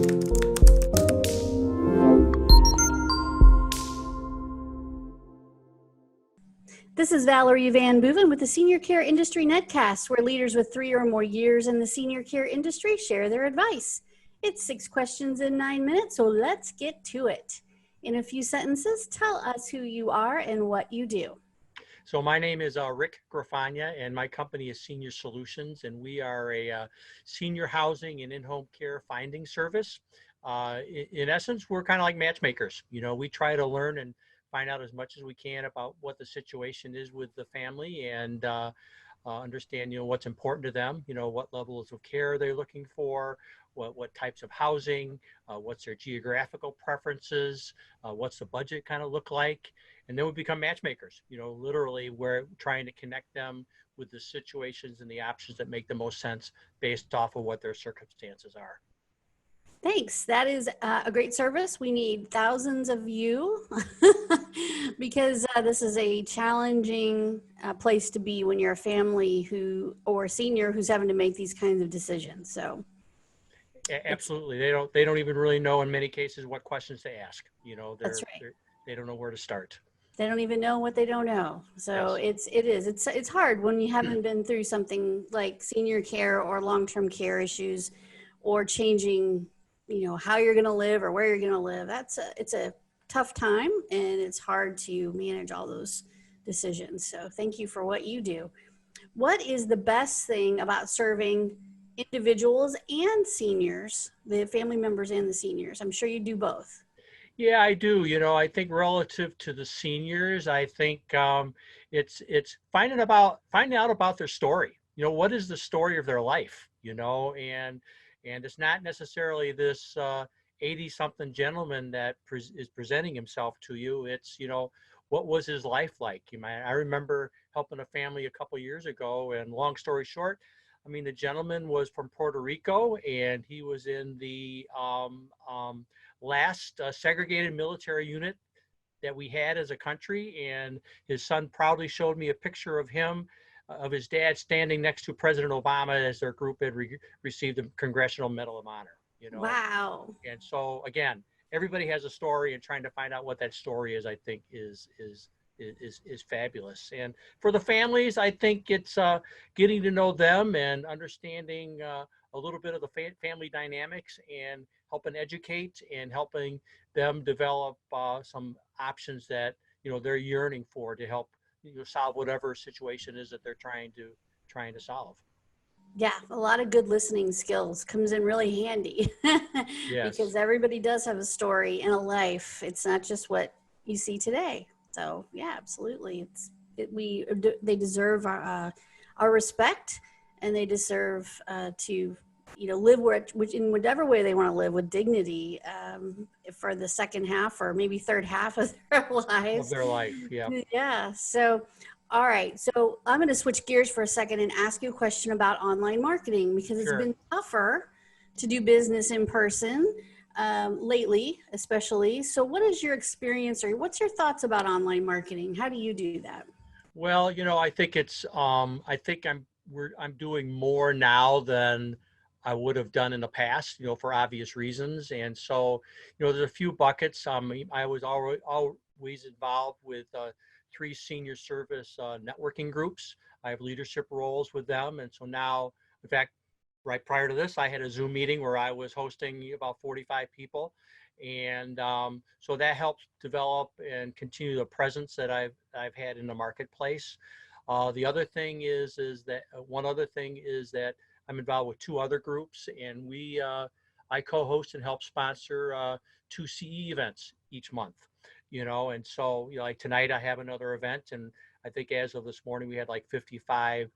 This is Valerie Van Boeven with the Senior Care Industry Netcast, where leaders with 3 or more years in the senior care industry share their advice. It's 6 questions in 9 minutes, so let's get to it. In a few sentences, tell us who you are and what you do. So my name is Rick Graffagna, and my company is Senior Solutions, and we are a senior housing and in-home care finding service. In essence, we're kind of like matchmakers. You know, we try to learn and find out as much as we can about what the situation is with the family and understand, what's important to them, what levels of care they're looking for, what types of housing, what's their geographical preferences, what's the budget kind of look like. And then we become matchmakers, literally we're trying to connect them with the situations and the options that make the most sense based off of what their circumstances are. Thanks. That is a great service. We need thousands of you because this is a challenging place to be when you're a family or a senior who's having to make these kinds of decisions. So, absolutely, they don't even really know in many cases what questions to ask. That's right. They don't know where to start. They don't even know what they don't know. So yes. It's hard when you haven't been through something like senior care or long-term care issues or changing how you're going to live or where you're going to live. It's a tough time, and it's hard to manage all those decisions. So thank you for what you do. What is the best thing about serving individuals and seniors, the family members and the seniors? I'm sure you do both. Yeah, I do. I think relative to the seniors, I think it's finding out about their story. What is the story of their life? And it's not necessarily this 80-something gentleman that is presenting himself to you. It's, what was his life like? I remember helping a family a couple of years ago, and long story short, the gentleman was from Puerto Rico, and he was in the last segregated military unit that we had as a country, and his son proudly showed me a picture of him, of his dad standing next to President Obama as their group had received the Congressional Medal of Honor. Wow. And so again, everybody has a story, and trying to find out what that story is, I think is fabulous. And for the families, I think it's getting to know them and understanding a little bit of the family dynamics, and helping educate and helping them develop some options that they're yearning for to help solve whatever situation is that they're trying to solve. Yeah, a lot of good listening skills comes in really handy. Yes. Because everybody does have a story and a life. It's not just what you see today. So yeah, absolutely. They deserve our respect, and they deserve to live in whatever way they want to live, with dignity for the second half or maybe third half of their lives. Of their life, yeah. Yeah. So, all right. So I'm going to switch gears for a second and ask you a question about online marketing, because it's been tougher to do business in person lately, especially. So what is your experience, or what's your thoughts about online marketing? How do you do that? Well, I think it's I think I'm doing more now than I would have done in the past, for obvious reasons. And so, there's a few buckets. I was always involved with 3 senior service networking groups. I have leadership roles with them. And so now, in fact, right prior to this, I had a Zoom meeting where I was hosting about 45 people. And so that helps develop and continue the presence that I've had in the marketplace. The other thing is that one other thing is that I'm involved with 2 other groups, and I co-host and help sponsor 2 CE events each month. And so like tonight I have another event, and I think as of this morning we had like 55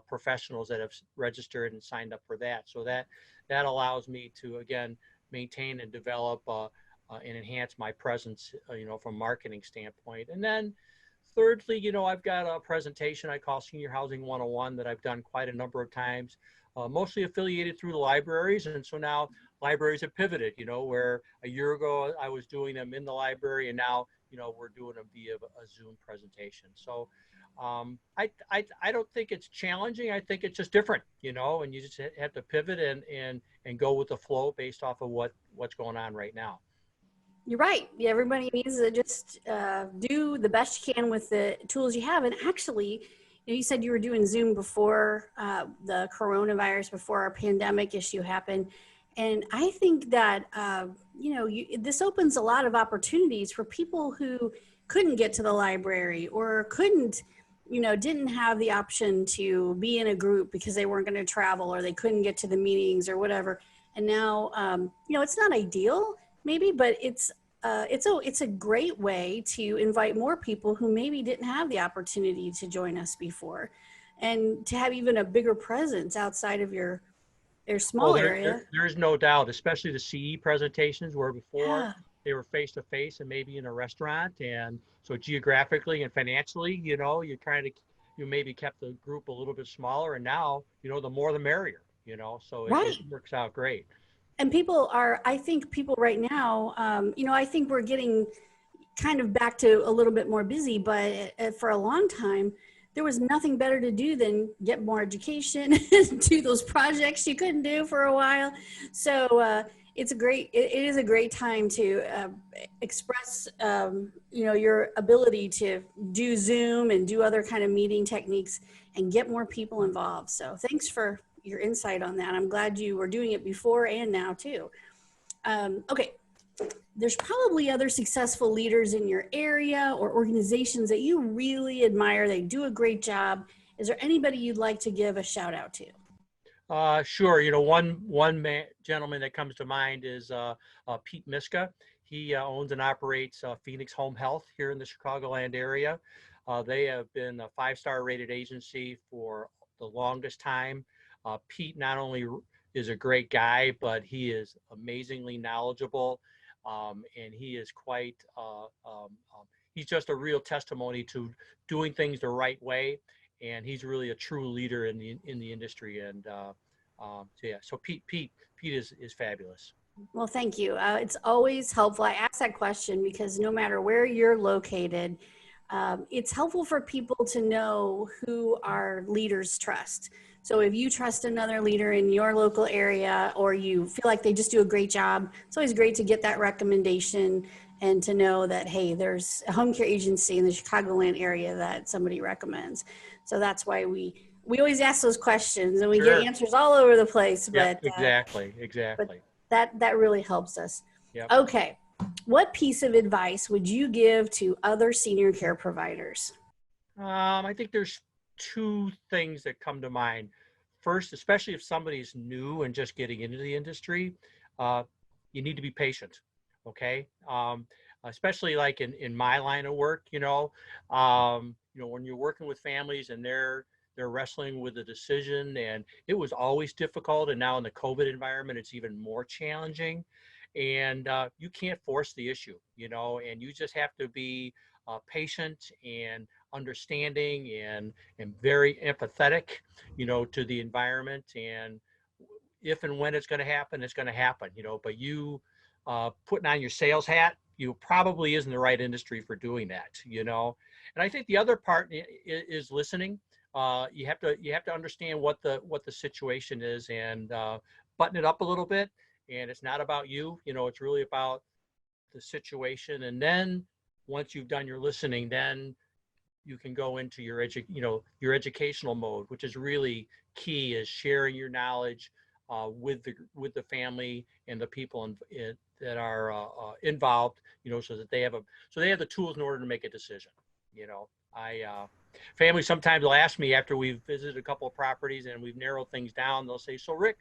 professionals that have registered and signed up for that. So that allows me to again maintain and develop and enhance my presence, from a marketing standpoint. And then thirdly, I've got a presentation I call Senior Housing 101 that I've done quite a number of times, mostly affiliated through the libraries. And so now libraries have pivoted, where a year ago I was doing them in the library, and now, we're doing them via a Zoom presentation. So I don't think it's challenging. I think it's just different, and you just have to pivot and go with the flow based off of what's going on right now. You're right. Yeah, everybody needs to just do the best you can with the tools you have. And actually, you said you were doing Zoom before the coronavirus, before our pandemic issue happened. And I think that, this opens a lot of opportunities for people who couldn't get to the library or couldn't, didn't have the option to be in a group because they weren't going to travel or they couldn't get to the meetings or whatever. And now, it's not ideal maybe, but it's a great way to invite more people who maybe didn't have the opportunity to join us before, and to have even a bigger presence outside of your Well, small area. there's no doubt, especially the CE presentations where before Yeah, they were face to face and maybe in a restaurant, and so geographically and financially, you maybe kept the group a little bit smaller, and now the more the merrier, so it right. works out great. And I think people right now, I think we're getting kind of back to a little bit more busy, but for a long time, there was nothing better to do than get more education, do those projects you couldn't do for a while. So it is a great time to express, your ability to do Zoom and do other kind of meeting techniques and get more people involved. So thanks for your insight on that. I'm glad you were doing it before and now too. Okay. There's probably other successful leaders in your area or organizations that you really admire. They do a great job. Is there anybody you'd like to give a shout out to? Sure. Gentleman that comes to mind is Pete Miska. He owns and operates Phoenix Home Health here in the Chicagoland area. They have been a 5-star rated agency for the longest time. Pete not only is a great guy, but he is amazingly knowledgeable, and he is he's just a real testimony to doing things the right way, and he's really a true leader in the industry. And so Pete is fabulous. Well, thank you. It's always helpful. I ask that question because no matter where you're located, it's helpful for people to know who our leaders trust. So if you trust another leader in your local area or you feel like they just do a great job, it's always great to get that recommendation and to know that, hey, there's a home care agency in the Chicagoland area that somebody recommends. So that's why we always ask those questions, and we Sure. get answers all over the place. Yep, But exactly. but that really helps us. Yep. Okay. What piece of advice would you give to other senior care providers? I think there's 2 things that come to mind. First, especially if somebody's new and just getting into the industry, you need to be patient. Okay. Especially like in my line of work, when you're working with families and they're wrestling with a decision, and it was always difficult. And now in the COVID environment, it's even more challenging. And you can't force the issue, and you just have to be patient and understanding and very empathetic, to the environment. And if and when it's going to happen, it's going to happen, but you putting on your sales hat, you probably isn't the right industry for doing that, And I think the other part is listening. You have to understand what the situation is, and button it up a little bit. And it's not about you, it's really about the situation. And then once you've done your listening, then you can go into your educational mode, which is really key, is sharing your knowledge with the family and the people that are involved, so that they have the tools in order to make a decision. Families sometimes will ask me after we've visited a couple of properties and we've narrowed things down, they'll say, "So Rick,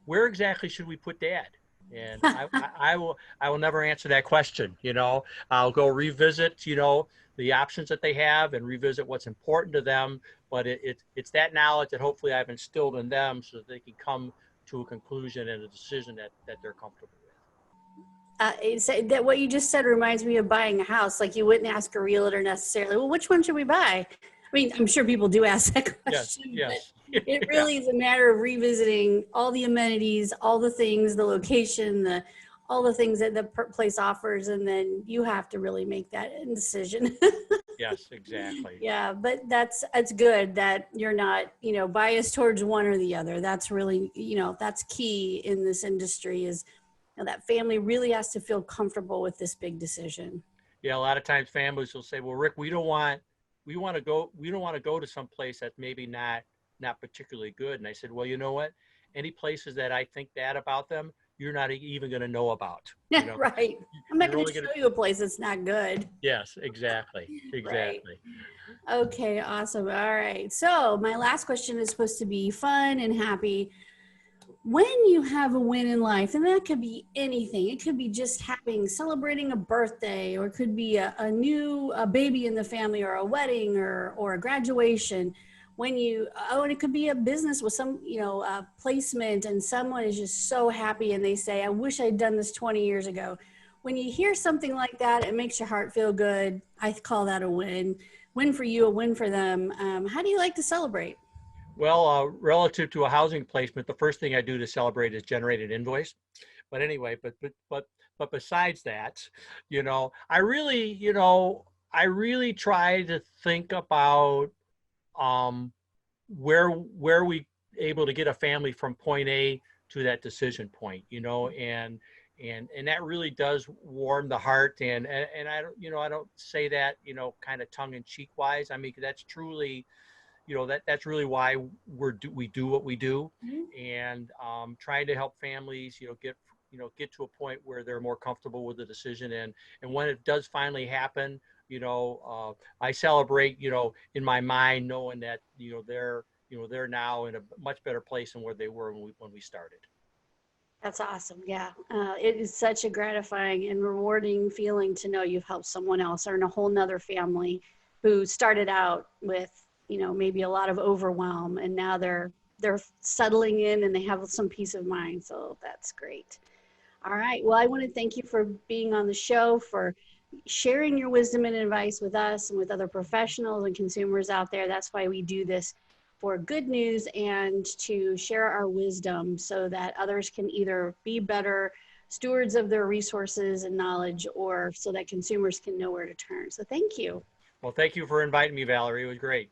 where exactly should we put Dad?" And I will never answer that question. I'll go revisit, the options that they have and revisit what's important to them. But it's that knowledge that hopefully I've instilled in them so that they can come to a conclusion and a decision that they're comfortable with. That what you just said reminds me of buying a house. Like, you wouldn't ask a realtor necessarily, well, which one should we buy? I mean, I'm sure people do ask that question. Yes. But it really is a matter of revisiting all the amenities, all the things, the location, all the things that the place offers, and then you have to really make that decision. Yes, exactly. Yeah, but it's good that you're not, biased towards one or the other. That's really, that's key in this industry is, that family really has to feel comfortable with this big decision. Yeah, a lot of times families will say, "Well, Rick, we don't want to go to some place that's maybe not particularly good." And I said, "Well, you know what? Any places that I think that about them, you're not even going to know about. You know, Right. I'm not you're going only to going to." show you a place that's not good. Yes, exactly, Right. exactly. Okay, awesome. All right. So, my last question is supposed to be fun and happy. When you have a win in life, and that could be anything, it could be just celebrating a birthday, or it could be a new baby in the family, or a wedding, or a graduation. And it could be a business with some, placement, and someone is just so happy and they say, I wish I'd done this 20 years ago. When you hear something like that, it makes your heart feel good. I call that a win. Win for you, a win for them. How do you like to celebrate? Well, relative to a housing placement, the first thing I do to celebrate is generate an invoice. But anyway, but besides that, I really try to think about um, where we able to get a family from point A to that decision point, and that really does warm the heart. And I don't, I don't say that, kind of tongue in cheek wise. I mean, that's truly, that's really why we do what we do, Mhm. and trying to help families, get to a point where they're more comfortable with the decision. And when it does finally happen, I celebrate, in my mind, knowing that, they're now in a much better place than where they were when we started. That's awesome. Yeah. It is such a gratifying and rewarding feeling to know you've helped someone else or in a whole nother family who started out with, maybe a lot of overwhelm, and now they're settling in and they have some peace of mind. So that's great. All right. Well, I want to thank you for being on the show, for sharing your wisdom and advice with us and with other professionals and consumers out there. That's why we do this, for good news and to share our wisdom so that others can either be better stewards of their resources and knowledge, or so that consumers can know where to turn. So thank you. Well, thank you for inviting me, Valerie. It was great.